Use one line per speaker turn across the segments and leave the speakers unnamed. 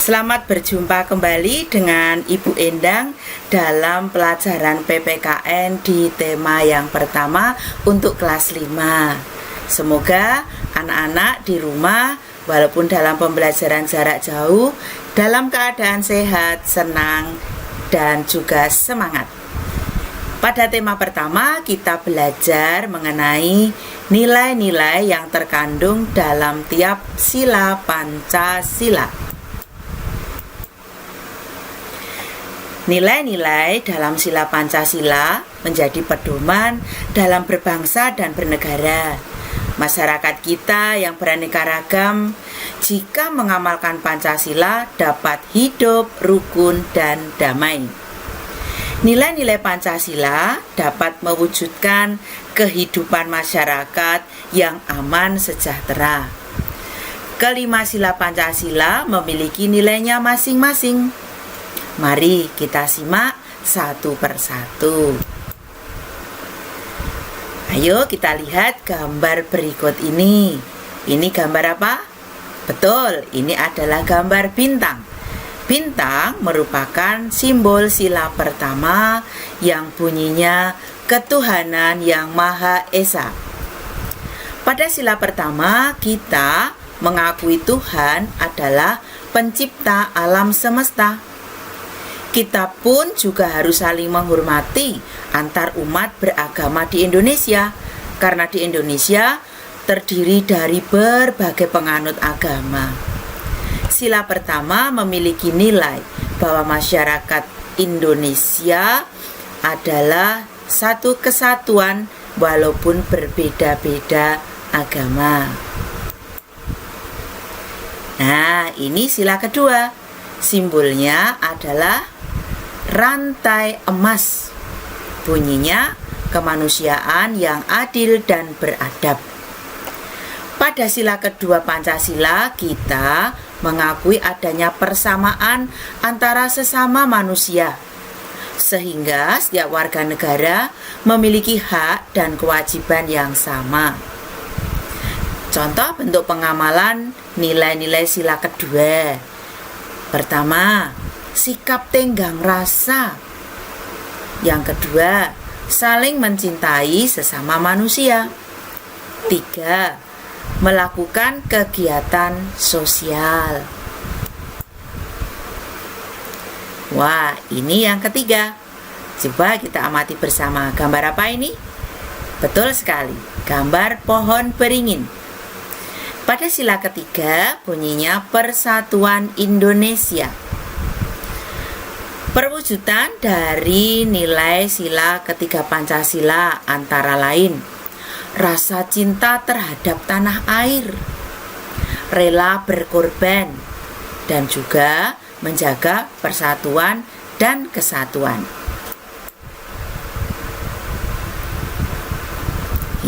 Selamat berjumpa kembali dengan Ibu Endang dalam pelajaran PPKN di tema yang pertama untuk kelas 5. Semoga anak-anak di rumah walaupun dalam pembelajaran jarak jauh dalam keadaan sehat, senang, dan juga semangat. Pada tema pertama kita belajar mengenai nilai-nilai yang terkandung dalam tiap sila Pancasila. Nilai-nilai dalam sila Pancasila menjadi pedoman dalam berbangsa dan bernegara. Masyarakat kita yang beraneka ragam, jika mengamalkan Pancasila dapat hidup rukun dan damai. Nilai-nilai Pancasila dapat mewujudkan kehidupan masyarakat yang aman sejahtera. Kelima sila Pancasila memiliki nilainya masing-masing. Mari kita simak satu persatu. Ayo kita lihat gambar berikut ini. Ini gambar apa? Betul, ini adalah gambar bintang. Bintang merupakan simbol sila pertama yang bunyinya ketuhanan yang Maha Esa. Pada sila pertama kita mengakui Tuhan adalah pencipta alam semesta. Kita pun juga harus saling menghormati antar umat beragama di Indonesia, karena di Indonesia terdiri dari berbagai penganut agama. Sila pertama memiliki nilai bahwa masyarakat Indonesia adalah satu kesatuan walaupun berbeda-beda agama. Nah, ini sila kedua. Simbolnya adalah rantai emas. Bunyinya kemanusiaan yang adil dan beradab. Pada sila kedua Pancasila kita mengakui adanya persamaan antara sesama manusia, sehingga setiap warga negara memiliki hak dan kewajiban yang sama. Contoh bentuk pengamalan nilai-nilai sila kedua. Pertama, sikap tenggang rasa. Yang kedua, saling mencintai sesama manusia. 3, melakukan kegiatan sosial. Wah, ini yang ketiga. Coba kita amati bersama. Gambar apa ini? Betul sekali, gambar pohon beringin. Pada sila ketiga bunyinya Persatuan Indonesia. Perwujudan dari nilai sila ketiga Pancasila antara lain rasa cinta terhadap tanah air, rela berkorban, dan juga menjaga persatuan dan kesatuan.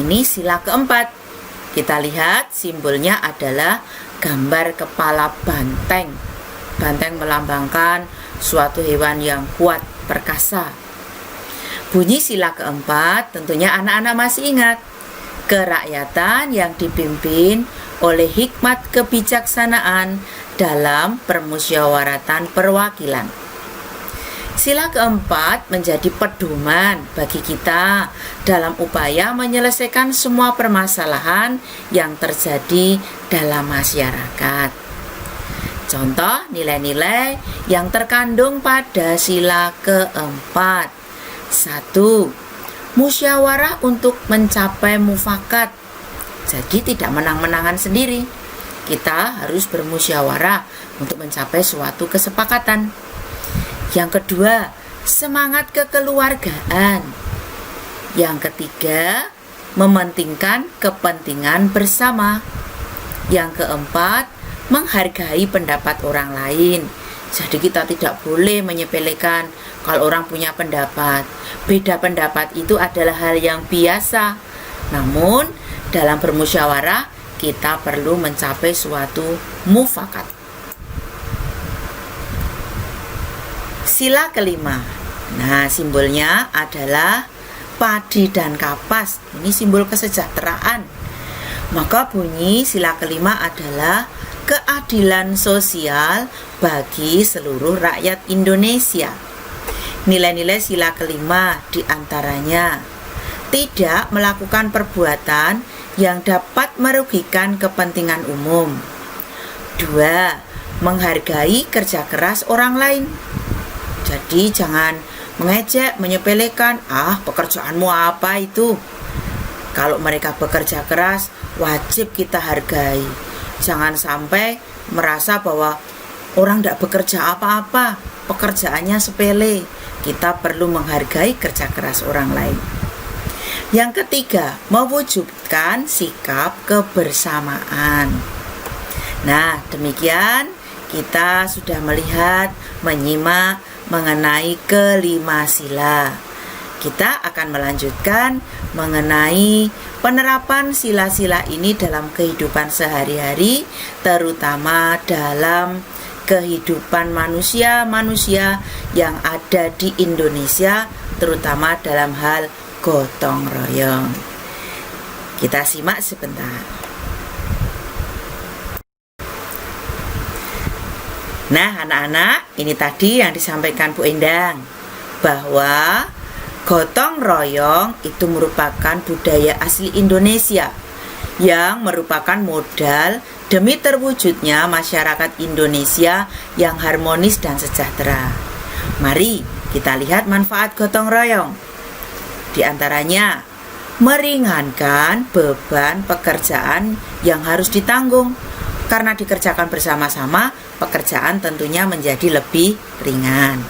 Ini sila keempat. Kita lihat simbolnya adalah gambar kepala banteng. Banteng melambangkan suatu hewan yang kuat, perkasa. Bunyi sila keempat tentunya anak-anak masih ingat. Kerakyatan yang dipimpin oleh hikmat kebijaksanaan dalam permusyawaratan perwakilan. Sila keempat menjadi pedoman bagi kita dalam upaya menyelesaikan semua permasalahan yang terjadi dalam masyarakat. Contoh nilai-nilai yang terkandung pada sila keempat. 1. Musyawarah untuk mencapai mufakat. Jadi tidak menang-menangan sendiri. Kita harus bermusyawarah untuk mencapai suatu kesepakatan. Yang kedua, semangat kekeluargaan. Yang ketiga, mementingkan kepentingan bersama. Yang keempat, menghargai pendapat orang lain. Jadi kita tidak boleh menyepelekan kalau orang punya pendapat. Beda pendapat itu adalah hal yang biasa. Namun, dalam bermusyawarah kita perlu mencapai suatu mufakat. Sila kelima. Nah, simbolnya adalah padi dan kapas. Ini simbol kesejahteraan. Maka bunyi sila kelima adalah keadilan sosial bagi seluruh rakyat Indonesia. Nilai-nilai sila kelima diantaranya tidak melakukan perbuatan yang dapat merugikan kepentingan umum. 2. Menghargai kerja keras orang lain. Jadi jangan mengejek, menyepelekan, pekerjaanmu apa itu. Kalau mereka bekerja keras, wajib kita hargai. Jangan sampai merasa bahwa orang tidak bekerja apa-apa, pekerjaannya sepele. Kita perlu menghargai kerja keras orang lain. Yang ketiga, mewujudkan sikap kebersamaan. Nah, demikian kita sudah melihat, menyimak mengenai kelima sila. Kita akan melanjutkan mengenai penerapan sila-sila ini dalam kehidupan sehari-hari, terutama dalam kehidupan manusia-manusia yang ada di Indonesia, terutama dalam hal gotong royong. Kita simak sebentar. Nah, anak-anak, ini tadi yang disampaikan Bu Endang, bahwa gotong royong itu merupakan budaya asli Indonesia yang merupakan modal demi terwujudnya masyarakat Indonesia yang harmonis dan sejahtera. Mari kita lihat manfaat gotong royong. Di antaranya, meringankan beban pekerjaan yang harus ditanggung. Karena dikerjakan bersama-sama, pekerjaan tentunya menjadi lebih ringan.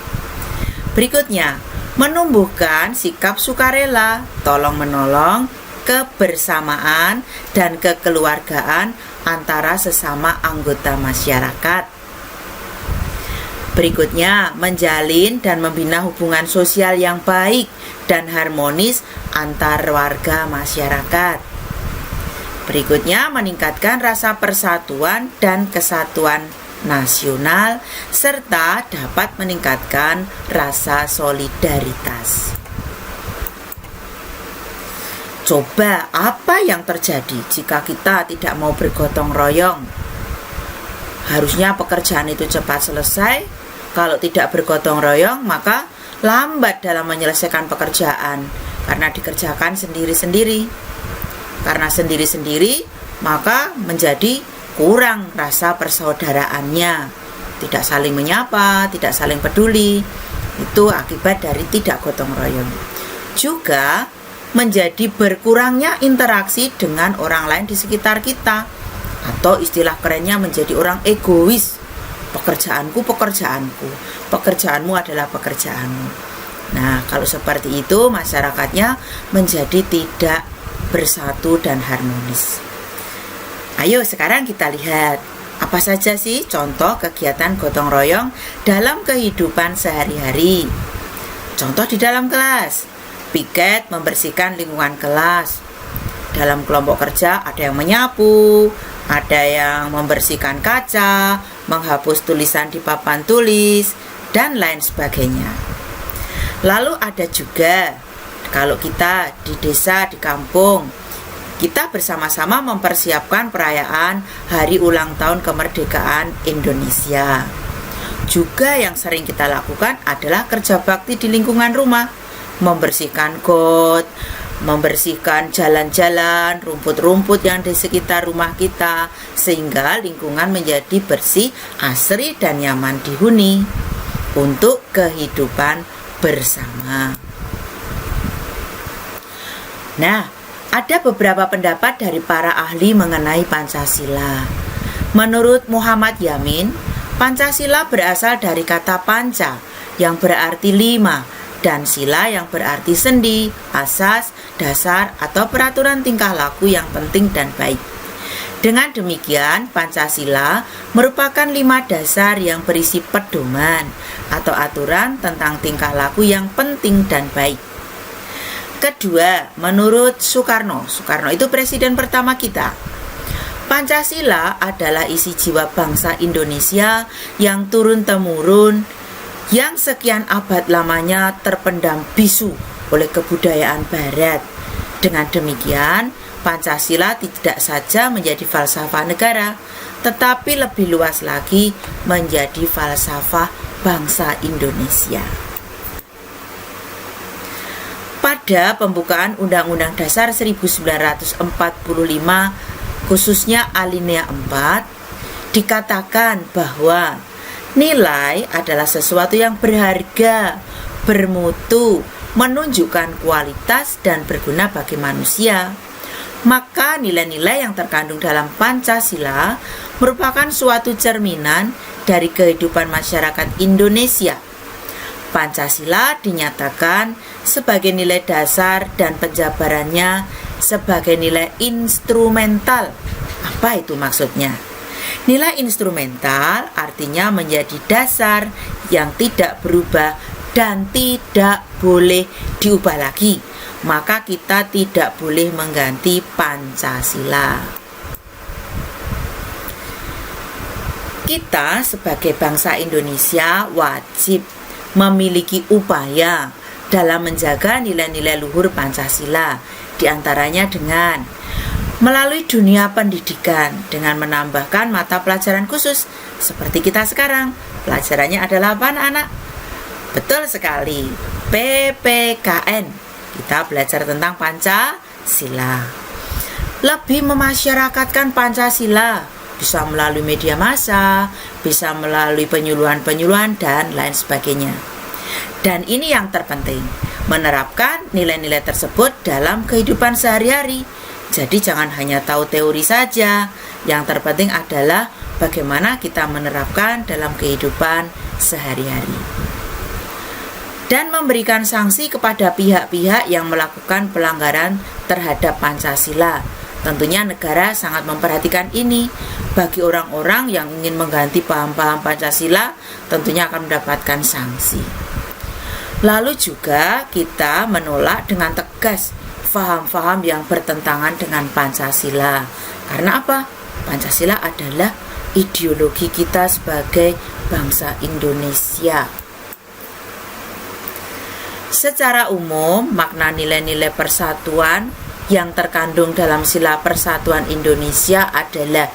Berikutnya, menumbuhkan sikap sukarela, tolong-menolong, kebersamaan, dan kekeluargaan antara sesama anggota masyarakat. Berikutnya, menjalin dan membina hubungan sosial yang baik dan harmonis antar warga masyarakat. Berikutnya, meningkatkan rasa persatuan dan kesatuan nasional, serta dapat meningkatkan rasa solidaritas. Coba apa yang terjadi jika kita tidak mau bergotong royong? Harusnya pekerjaan itu cepat selesai. Kalau tidak bergotong royong, maka lambat dalam menyelesaikan pekerjaan karena dikerjakan sendiri-sendiri. Karena sendiri-sendiri, maka menjadi kurang rasa persaudaraannya, tidak saling menyapa, tidak saling peduli. Itu akibat dari tidak gotong royong. Juga menjadi berkurangnya interaksi dengan orang lain di sekitar kita, atau istilah kerennya menjadi orang egois. Pekerjaanku, pekerjaanmu adalah pekerjaanmu. Nah, kalau seperti itu masyarakatnya menjadi tidak bersatu dan harmonis. Ayo sekarang kita lihat apa saja sih contoh kegiatan gotong royong dalam kehidupan sehari-hari. Contoh di dalam kelas, piket membersihkan lingkungan kelas. Dalam kelompok kerja ada yang menyapu, ada yang membersihkan kaca, menghapus tulisan di papan tulis, dan lain sebagainya. Lalu ada juga kalau kita di desa, di kampung, kita bersama-sama mempersiapkan perayaan Hari Ulang Tahun Kemerdekaan Indonesia. Juga yang sering kita lakukan adalah kerja bakti di lingkungan rumah, membersihkan got, membersihkan jalan-jalan, rumput-rumput yang di sekitar rumah kita, sehingga lingkungan menjadi bersih, asri, dan nyaman dihuni untuk kehidupan bersama. Nah, ada beberapa pendapat dari para ahli mengenai Pancasila. Menurut Muhammad Yamin, Pancasila berasal dari kata panca yang berarti 5 dan sila yang berarti sendi, asas, dasar, atau peraturan tingkah laku yang penting dan baik. Dengan demikian, Pancasila merupakan 5 dasar yang berisi pedoman atau aturan tentang tingkah laku yang penting dan baik. Kedua, menurut Soekarno itu presiden pertama kita. Pancasila adalah isi jiwa bangsa Indonesia yang turun-temurun, yang sekian abad lamanya terpendam bisu oleh kebudayaan Barat. Dengan demikian, Pancasila tidak saja menjadi falsafah negara, tetapi lebih luas lagi menjadi falsafah bangsa Indonesia. Pada pembukaan Undang-Undang Dasar 1945, khususnya alinea 4, dikatakan bahwa nilai adalah sesuatu yang berharga, bermutu, menunjukkan kualitas dan berguna bagi manusia. Maka nilai-nilai yang terkandung dalam Pancasila merupakan suatu cerminan dari kehidupan masyarakat Indonesia. Pancasila dinyatakan sebagai nilai dasar dan penjabarannya sebagai nilai instrumental. Apa itu maksudnya? Nilai instrumental artinya menjadi dasar yang tidak berubah dan tidak boleh diubah lagi. Maka kita tidak boleh mengganti Pancasila. Kita sebagai bangsa Indonesia wajib memiliki upaya dalam menjaga nilai-nilai luhur Pancasila, diantaranya dengan melalui dunia pendidikan dengan menambahkan mata pelajaran khusus seperti kita sekarang. Pelajarannya adalah apa, anak-anak? Betul sekali, PPKN. Kita belajar tentang Pancasila. Lebih memasyarakatkan Pancasila, bisa melalui media massa, bisa melalui penyuluhan-penyuluhan dan lain sebagainya. Dan ini yang terpenting, menerapkan nilai-nilai tersebut dalam kehidupan sehari-hari. Jadi jangan hanya tahu teori saja, yang terpenting adalah bagaimana kita menerapkan dalam kehidupan sehari-hari. Dan memberikan sanksi kepada pihak-pihak yang melakukan pelanggaran terhadap Pancasila. Tentunya negara sangat memperhatikan ini. Bagi orang-orang yang ingin mengganti paham-paham Pancasila, tentunya akan mendapatkan sanksi. Lalu juga kita menolak dengan tegas faham-faham yang bertentangan dengan Pancasila. Karena apa? Pancasila adalah ideologi kita sebagai bangsa Indonesia. Secara umum, makna nilai-nilai persatuan yang terkandung dalam Sila Persatuan Indonesia adalah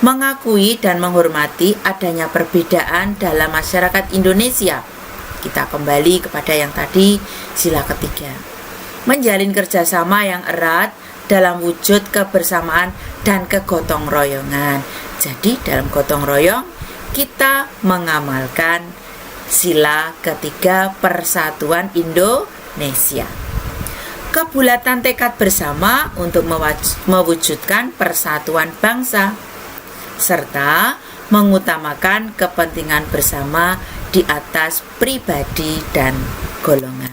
mengakui dan menghormati adanya perbedaan dalam masyarakat Indonesia. Kita kembali kepada yang tadi, sila ketiga. Menjalin kerjasama yang erat dalam wujud kebersamaan dan kegotong royongan. Jadi dalam gotong royong kita mengamalkan sila ketiga Persatuan Indonesia. Kebulatan tekad bersama untuk mewujudkan persatuan bangsa, serta mengutamakan kepentingan bersama di atas pribadi dan golongan.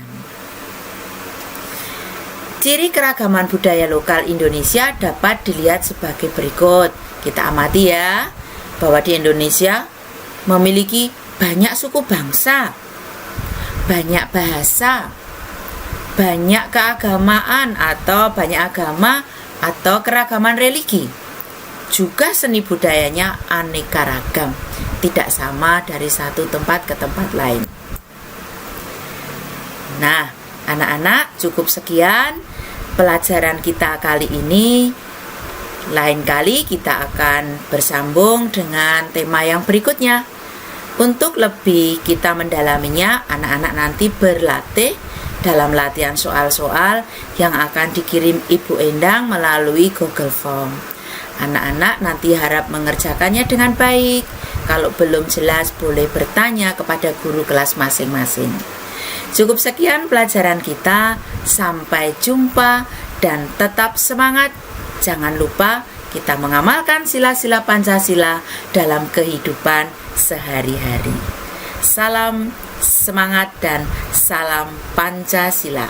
Ciri keragaman budaya lokal Indonesia dapat dilihat sebagai berikut. Kita amati ya, bahwa di Indonesia memiliki banyak suku bangsa, banyak bahasa, banyak keagamaan atau banyak agama atau keragaman religi. Juga seni budayanya aneka ragam, tidak sama dari satu tempat ke tempat lain. Nah, anak-anak, cukup sekian pelajaran kita kali ini. Lain kali kita akan bersambung dengan tema yang berikutnya. Untuk lebih kita mendalaminya, anak-anak nanti berlatih dalam latihan soal-soal yang akan dikirim Ibu Endang melalui Google Form. Anak-anak nanti harap mengerjakannya dengan baik. Kalau belum jelas boleh bertanya kepada guru kelas masing-masing. Cukup sekian pelajaran kita. Sampai jumpa dan tetap semangat. Jangan lupa kita mengamalkan sila-sila Pancasila dalam kehidupan sehari-hari. Salam semangat dan salam Pancasila.